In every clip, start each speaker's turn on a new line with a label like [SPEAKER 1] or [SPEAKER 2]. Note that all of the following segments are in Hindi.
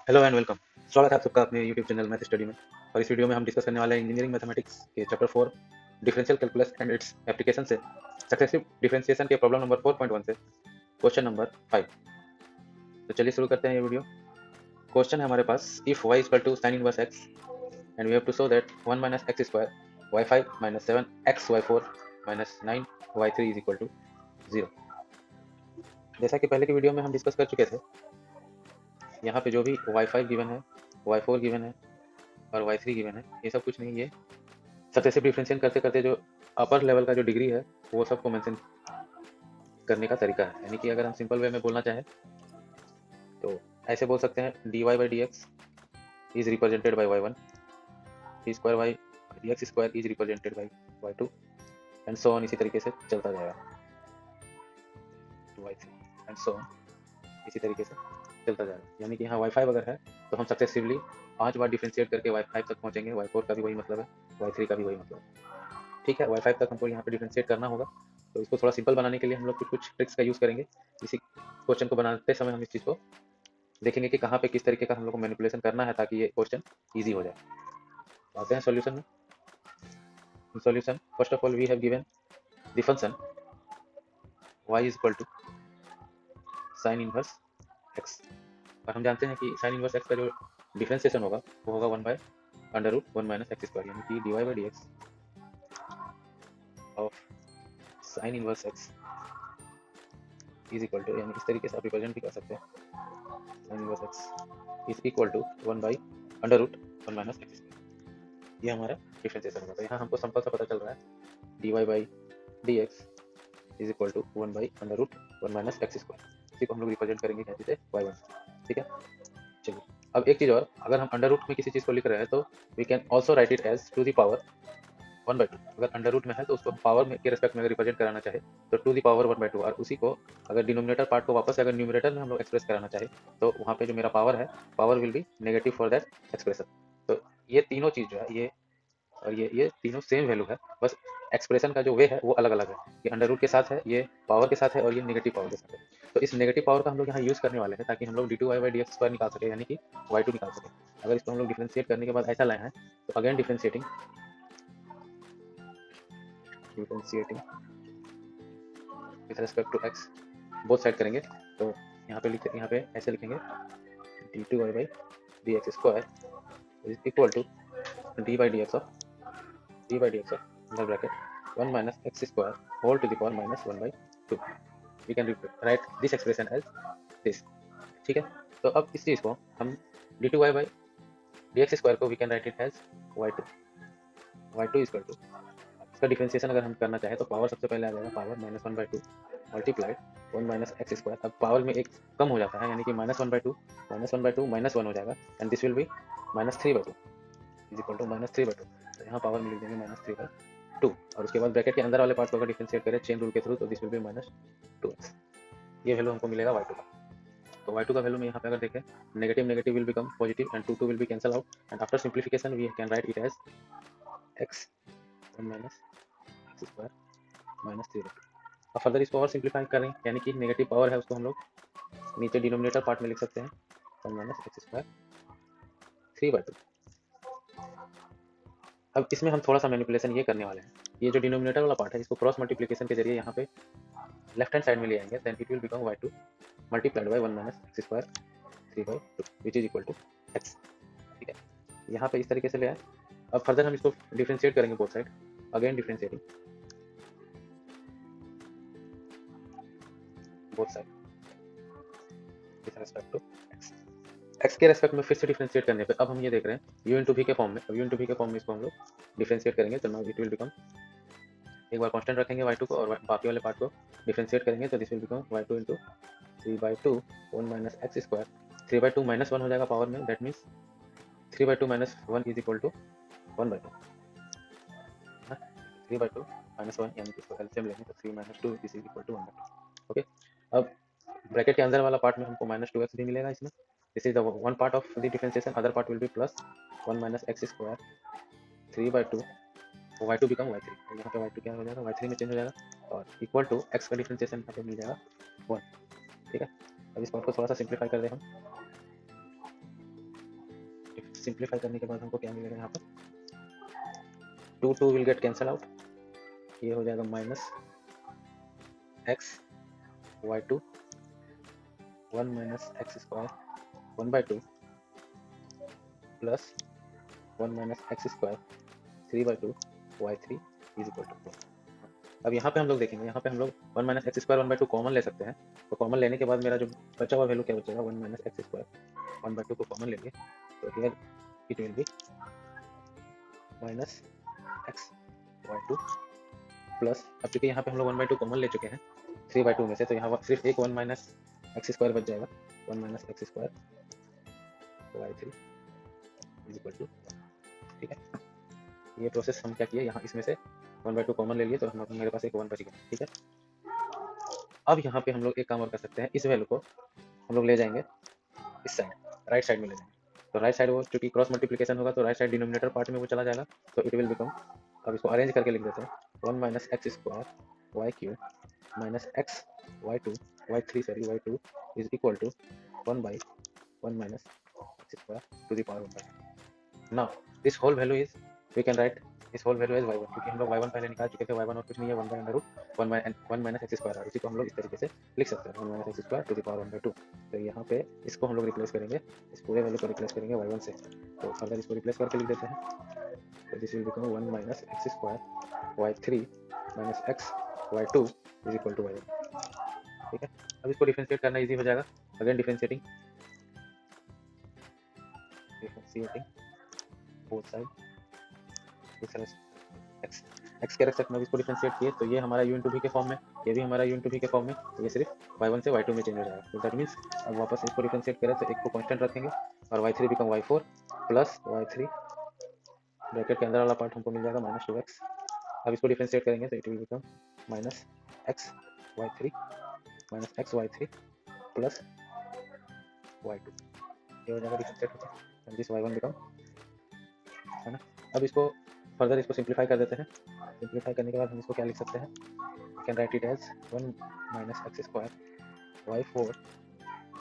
[SPEAKER 1] Hello and welcome. स्वागत है आप सबका अपने यूट्यूब चैनल मैथ स्टडी में। और इस वीडियो में हम डिस्कस करने वाले हैं इंजीनियरिंग मैथमेटिक्स के chapter 4 differential calculus and its application से सक्सेसिव डिफरेंशिएशन के प्रॉब्लम नंबर 4.1 से क्वेश्चन नंबर 5। तो चलिए शुरू करते हैं ये वीडियो। क्वेश्चन है हमारे पास, if y equal to sine inverse x and we have to show that 1 minus x square y5 minus 7 x y4 minus 9 y3 is equal to 0। जैसा कि पहले की वीडियो में हम डिस्कस कर चुके थे, यहाँ पे जो भी y5 गिवन है, y4 गिवन है और y3 गिवन है, ये सब कुछ नहीं, ये सक्सेसिव डिफरेंशिएशन करते करते जो अपर लेवल का जो डिग्री है वो सबको मेंशन करने का तरीका है। यानी कि अगर हम सिंपल वे में बोलना चाहें तो ऐसे बोल सकते हैं, dy by D X is represented by y1, D square by D x square is represented by y2 and so on. इसी तरीके से चलता जाएगा y3 एंड सो ऑन, इसी तरीके से चलता जाएगा। यानी कि यहाँ y5 अगर है तो हम सक्सेसिवली 5 बार डिफ्रेंशिएट करके y5 तक पहुँचेंगे। y4 का भी वही मतलब है, y3 का भी वही मतलब है। ठीक है, y5 तक हमको यहाँ पे डिफ्रेंशिएट करना होगा। तो इसको थोड़ा सिंपल बनाने के लिए हम लोग कुछ ट्रिक्स का यूज़ करेंगे। इसी क्वेश्चन को बनाते समय हम इस चीज़ को देखेंगे कि कहाँ पे किस तरीके का हम लोग को मैनिपुलेशन करना है ताकि ये क्वेश्चन ईजी हो जाए। आते हैं सॉल्यूशन में। Solution, first of all we have given the function y is equal to sine inverse x, और हम जानते हैं कि साइन इनवर्स x का जो डिफरेंशिएशन होगा वो होगा 1 by under root 1 minus x square, यानी कि dy by D x of sine inverse x is equal to, यानी इस तरीके से आप रिप्रेजेंट भी कर सकते हैं, sine inverse x is equal to 1 by under root 1 minus x square. ये हमारा डिफरेंशिएशन होगा। तो यहाँ हमको सिंपल सा पता चल रहा है, dy by D X is equal to 1 by under root 1 minus x square. इसी को हम लोग रिप्रेजेंट करेंगे क्या चीज़ है, y1। ठीक है, चलिए अब एक चीज़ और, अगर हम अंडर रूट में किसी चीज़ को लिख रहे हैं तो we can also write it as to the power 1/2। अगर अंडर रूट में है तो उसको पावर में के रिस्पेक्ट में अगर रिप्रेजेंट कराना चाहे तो टू द पावर 1/2, और उसी को अगर डिनोमिनेटर पार्ट को वापस अगर न्यूमरेटर में हम लोग एक्सप्रेस कराना चाहे तो वहाँ पे जो मेरा पावर है, power will be negative for that expression. तो ये तीनों चीज़ जो है, ये और ये तीनों सेम वैल्यू है, बस एक्सप्रेशन का जो वे है वो अलग अलग है। ये अंडर रूट के साथ है, ये पावर के साथ है, और ये नेगेटिव पावर के साथ है। तो इस नेगेटिव पावर का हम लोग यहाँ यूज़ करने वाले हैं ताकि हम लोग d2y by D x square निकाल सके, यानी कि y2 निकाल सके। अगर इसको हम लोग डिफ्रेंशिएट करने के बाद ऐसा लाए हैं तो again differentiating with respect to x both side करेंगे। तो यहाँ पे ऐसे लिखेंगे, d2y by D x square is equal to d by D x of under bracket 1 minus x square whole to the power minus 1/2। We can write this expression as this. ठीक है, तो अब इस चीज़ को हम d2y by D x square को we can write it as y2 is equal to, इसका डिफरेंशिएशन अगर हम करना चाहें तो पावर सबसे पहले आ जाएगा, power minus 1/2 multiplied 1 minus x square. अब पावर में एक कम हो जाता है, यानी कि -1/2 माइनस 1 हो जाएगा, and this will be -3/2 is equal to -3/2। तो यहाँ पावर में लिख देंगे -3/2, और उसके बाद ब्रैकेट के अंदर वाले पार्ट को अगर डिफरेंशिएट करें चेन रूल के थ्रू तो दिस विल बी -2x। ये वैल्यू हमको मिलेगा y2 का। तो y2 का वैल्यू में यहाँ पे अगर देखें, negative negative will become positive and 2 will be cancel out, and after simplification we can write it as x 1 minus x square minus 3/2। अब फर्दर इसको और सिंप्लीफाई करें, यानी कि नेगेटिव पावर है उसको हम लोग नीचे डिनोमिनेटर पार्ट में लिख सकते हैं, 1 माइनस एक्स स्क्वायर 3/2। अब इसमें हम थोड़ा सा मैनिपुलेशन ये करने वाले हैं, ये जो डिनोमिनेटर वाला पार्ट है इसको क्रॉस मल्टीप्लिकेशन के जरिए यहाँ पे लेफ्ट हैंड साइड में ले आएंगे, then it will become y2 multiplied by 1 minus x square 3/2 which is equal to x। ठीक है, यहाँ पे इस तरीके से ले आए। अब फर्दर हम इसको डिफरेंशिएट करेंगे both side, again differentiating both side with respect to x। x के रेस्पेक्ट में फिर से डिफरेंशिएट करने पे अब हम ये देख रहे हैं u इंटू वी के फॉर्म में। अब u इंटू वी के फॉर्म में इसको हम लोग डिफरेंशिएट करेंगे तो नाउ इट विल बिकम, एक बार कांस्टेंट रखेंगे y2 को और बाकी वाले पार्ट को डिफरेंशिएट करेंगे तो this will become y2 into 3/2 1 minus x square 3/2 minus 1 हो जाएगा पावर में, that means 3/2 minus 1 is equal to 1/2, 3/2 minus 1, यानी कि इसको एलसीएम लेंगे तो 3 minus 2 is equal to 1/2। Okay, अब ब्रैकेट के अंदर वाला पार्ट में हमको -2x भी मिलेगा इसमें। This is the one part of the differentiation, other part will be plus 1 minus x square 3/2 y2 become y3। तो यहाँ पे y2 क्या हो जाएगा, y3 में चेंज हो जाएगा, और इक्वल टू x का डिफरेंशिएशन यहाँ पे मिल जाएगा 1। ठीक है, अब इस पार्ट को थोड़ा सा सिंप्लीफाई कर दे हम, सिंप्लीफाई करने के बाद हमको क्या मिलेगा यहाँ पर, 2 विल गेट कैंसल आउट, ये हो जाएगा minus X Y two 1 minus x square 1/2 plus 1 minus x square 3/2 y3 is equal to 4। अब यहाँ पे हम लोग देखेंगे, यहाँ पे हम लोग 1 माइनस एक्स स्क्वायर 1/2 कॉमन ले सकते हैं। तो कॉमन लेने के बाद मेरा जो बचा हुआ वैल्यू क्या बचेगा, 1 माइनस एक्स स्क्वायर 1/2 को कॉमन लेंगे तो here it will be minus X Y two plus, अब चूंकि यहाँ पे हम लोग 1/2 कॉमन ले चुके हैं 3/2 में से, तो यहाँ सिर्फ एक 1 माइनस एक्स स्क्वायर बच जाएगा, 1 minus x square Y three is equal to, ठीक है। ये प्रोसेस हम क्या किए, यहाँ इसमें से 1/2 कॉमन ले लिए तो हम मेरे पास एक 1 बच गया, ठीक है। अब यहाँ पे हम लोग एक काम और कर सकते हैं, इस वैल्यू को हम लोग ले जाएंगे इस साइड, राइट साइड में ले जाएंगे। तो राइट साइड वो चूंकि क्रॉस मल्टीप्लिकेशन होगा तो राइट साइड डिनोमिनेटर पार्ट में वो चला जाएगा, तो इट विल बिकम, अब इसको अरेंज करके लिख देते हैं, 1 minus x square Y Q minus X Y two Y two is equal to 1/1 minus x square to the power 1/2। Now this whole value is, we can write this whole value is y1, क्योंकि हम लोग y1 पहले निकाल चुके थे, y1 और कुछ नहीं है 1/1 माइनस एक्स स्क्वायर, इसी को हम लोग इस तरीके से लिख सकते हैं 1 minus x square to the power 1/2। तो यहाँ पे इसको हम लोग रिप्लेस करेंगे, इस पूरे वैल्यू को रिप्लेस करेंगे y1 से, तो फर्दर इसको रिप्लेस करके लिख देते हैं, तो this will become 1 minus x square y3 minus एक्स y2 is equal to y1, ठीक है। अब इसको डिफरेंशिएट करना इजी हो जाएगा, again differentiating both side x x के रेस्पेक्ट में इसको डिफरेंशिएट किए तो ये हमारा u इंटू v के फॉर्म में, ये भी हमारा u इंटू v के फॉर्म में, तो ये सिर्फ y1 से y2 में चेंज हो जाएगा। तो दैट मीन्स अब वापस इसको डिफरेंशिएट करें तो एक को कांस्टेंट रखेंगे और y3 become y4 plus y3 bracket के अंदर वाला पार्ट हमको मिल जाएगा माइनस 2x। अब इसको डिफरेंशिएट करेंगे तो it will become minus x y3 minus x y3 plus y2, ये हो जाएगा डिफरेंशिएट होकर दिस y1 बिकम, है ना। अब इसको फर्दर इसको सिंप्लीफाई कर देते हैं, सिंप्लीफाई करने के बाद हम इसको क्या लिख सकते हैं, can write it as 1 minus x square y4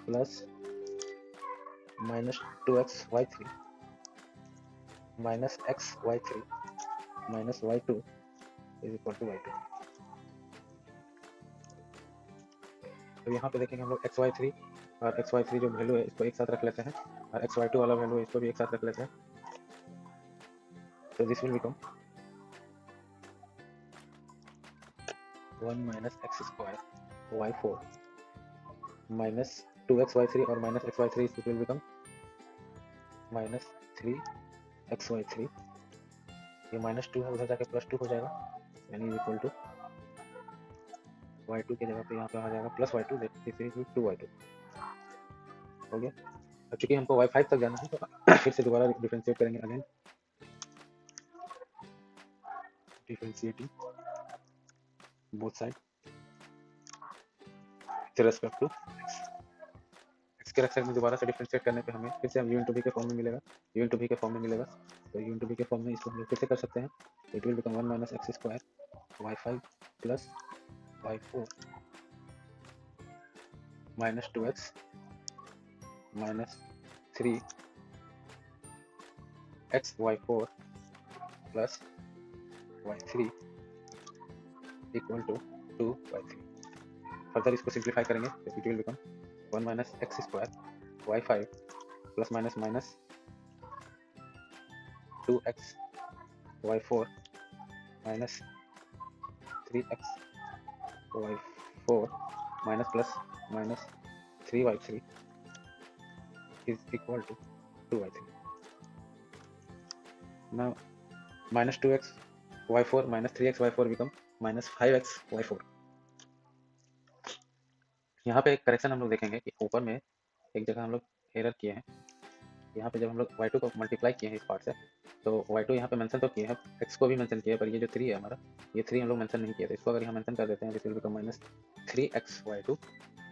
[SPEAKER 1] plus minus 2x y3 minus x y3 minus y2 is equal to y2। तो यहाँ पे देखेंगे हम लोग x y3 और x y3 जो वैल्यू है इसको एक साथ रख लेते हैं और x y2 वाला वैल्यू इसको भी एक साथ रख लेते हैं, तो this will become 1 minus x square y4 minus 2x y3 और minus x y3 it will become minus 3x y3, ये माइनस 2 है उधर जाके प्लस 2 हो जाएगा, यानी इज इक्वल टू y2 की जगह पे यहाँ पे आ जाएगा plus y2, this is 2y2 हो गया। अब चूंकि हमको y5 तक जाना है तो फिर से दोबारा डिफरेंशिएट करेंगे, again differentiating both side with respect to x के रेस्पेक्ट में दोबारा से डिफरेंशिएट करने पे हमें फिर से u इंटू v के फॉर्म में मिलेगा, u इंटू v के फॉर्म में मिलेगा, तो u इंटू v के फॉर्म में इसको हम लोग फिर से कर सकते हैं, it will become 1 minus x square y5 plus y4 minus 2x minus 3x y4 plus y3 equal to 2y3। Further इसको सिंप्लीफाई करेंगे तो it will become 1 minus x square y5 plus minus minus 2x y4 minus 3x y4 minus plus minus 3y3 is equal to 2y3। Now minus 2x y4 minus 3x y4 become minus 5x y4। यहाँ पे एक करेक्शन हम लोग देखेंगे कि ऊपर में एक जगह हम लोग एरर किए हैं, यहाँ पे जब हम लोग y2 को मल्टीप्लाई किए हैं इस पार्ट से तो y2 यहाँ पे मेंशन तो किए हैं, x को भी मेंशन किया है, पर ये जो 3 है हमारा, ये 3 हम लोग मेंशन नहीं किए थे, इसको अगर यहाँ मेंशन कर देते हैं this will become minus 3x y2,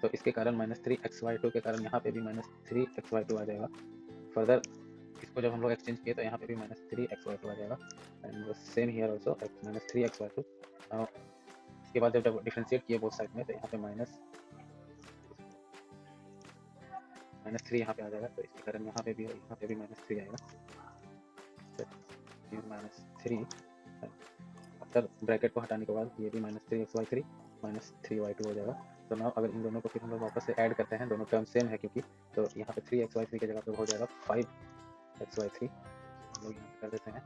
[SPEAKER 1] तो इसके कारण माइनस 3x y2 के कारण यहाँ पे भी माइनस 3x y2 आ जाएगा। फर्दर इसको जब हम लोग एक्सचेंज किए तो यहाँ पे भी माइनस 3x y2 आ जाएगा, and same here also minus 3x y2। इसके बाद जब डिफरेंशिएट किए बोथ साइड में तो यहाँ पे माइनस -3 यहाँ पे आ जाएगा, तो इसके कारण यहाँ पे भी -3 आएगा। -3 आफ्टर ब्रैकेट को हटाने के बाद ये भी -3xy3 -3y2 हो जाएगा। तो नाउ अगर इन दोनों को फिर हम लोग वापस से ऐड करते हैं, दोनों टर्म सेम है क्योंकि, तो यहाँ पे 3xy3 की जगह पे हो जाएगा 5xy3। हम लोग यहाँ पे कर देते हैं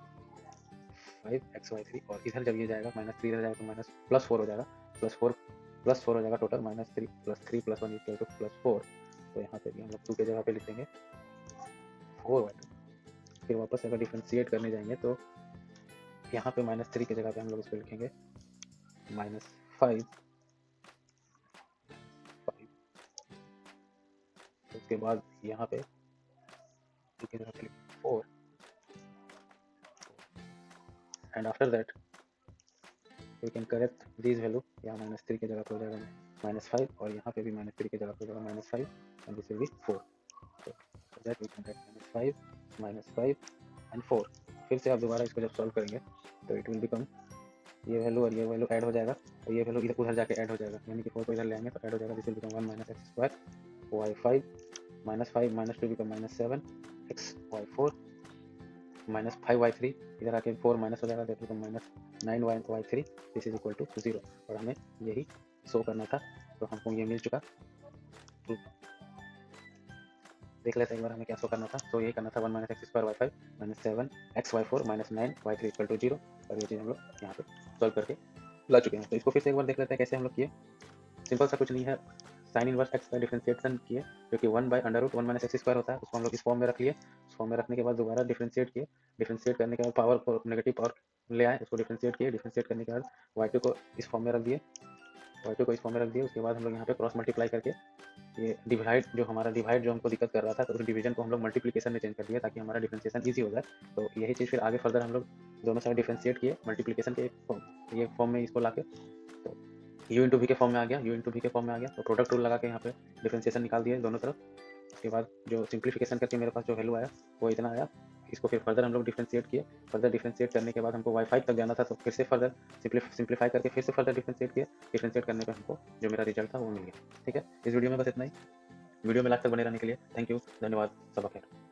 [SPEAKER 1] 5xy3, और इधर जब ये जाएगा -3 इधर जाएगा तो +4 हो जाएगा, +4 हो जाएगा टोटल, -3 + 1 = +4। तो यहाँ पे भी हम लोग 2 की जगह पे लिख देंगे 4y2। फिर वापस से अगर डिफरेंशिएट करने जाएंगे तो यहाँ पे -3 की जगह पे हम लोग इसको लिखेंगे -5, उसके बाद यहाँ पे 2 की जगह पे लिखेंगे 4, and after that we can correct this value. यहाँ -3 की जगह पे हो जाएगा -5, और यहाँ पे भी -3 की जगह पे हो जाएगा -5, and this will B 4। so that we can write -5 and 4। फिर से आप दोबारा इसको जब सॉल्व करेंगे तो इट विल बिकम, ये वैल्यू और ये वैल्यू ऐड हो जाएगा, और ये वैल्यू इधर उधर जाके ऐड हो जाएगा, यानी कि 4 को इधर ले आएंगे तो ऐड हो जाएगा, this will become 1 - x² y5 -5 - 2 become -7 xy4 -5y3, इधर आके 4 माइनस हो जाएगा, that become -9y3, this is equal to 0। और हमें यही शो करना था, तो हमको ये मिल चुका। तो देख लेते हैं एक बार हमें क्या शो करना था। तो यही करना था 1 - x² y5 -7 xy4 -9y3 = 0, और ये चीज़ हम लोग यहाँ पे सॉल्व करके ला चुके हैं। तो इसको फिर से एक बार देख लेते हैं कैसे हम लोग किए। सिंपल सा कुछ नहीं है, साइन इनवर्स x का डिफरेंशिएशन किए, जो कि 1/√1 - x² होता है, उसको हम लोग इस फॉर्म में रख लिए। उस फॉर्म में रखने के बाद दोबारा डिफरेंशिएट किए, डिफरेंशिएट करने के बाद पावर को नेगेटिव पावर ले आए, उसको डिफरेंशिएट किए, डिफरेंशिएट करने के बाद y2 को इस फॉर्म में रख दिए, y2 को इस फॉर्म में रख दिए। उसके बाद हम लोग यहाँ पे क्रॉस मल्टीप्लाई करके ये डिवाइड, जो हमारा डिवाइड जो हमको दिक्कत कर रहा था, तो उस डिवीजन को हम लोग मल्टीप्लिकेशन में चेंज कर दिया ताकि हमारा डिफरेंशिएशन ईजी हो जाए। तो यही चीज़ फिर आगे फर्दर हम लोग दोनों साइड डिफरेंशिएट किए मल्टीप्लिकेशन के ये फॉर्म में इसको लाके, तो u इंटू वी के फॉर्म में आ गया, u इंटू वी के फॉर्म में आ गया। तो प्रोडक्ट रूल लगा के यहाँ पे डिफरेंशिएशन निकाल दिए दोनों तरफ। उसके बाद जो सिंप्लीफिकेशन करके मेरे पास जो वैल्यू आया वो इतना आया। इसको फिर फर्दर हम लोग डिफरेंशिएट किए, फर्दर डिफरेंशिएट करने के बाद हमको y5 तक जाना था, तो फिर से फर्दर सिंप्लीफाई करके फिर से फर्दर डिफरेंशिएट किए, डिफरेंशिएट करने पर हमको जो मेरा रिजल्ट था वो मिल गया। ठीक है, इस वीडियो में बस इतना ही। वीडियो में लास्ट तक बने रहने के लिए थैंक यू, धन्यवाद, सबक खैर।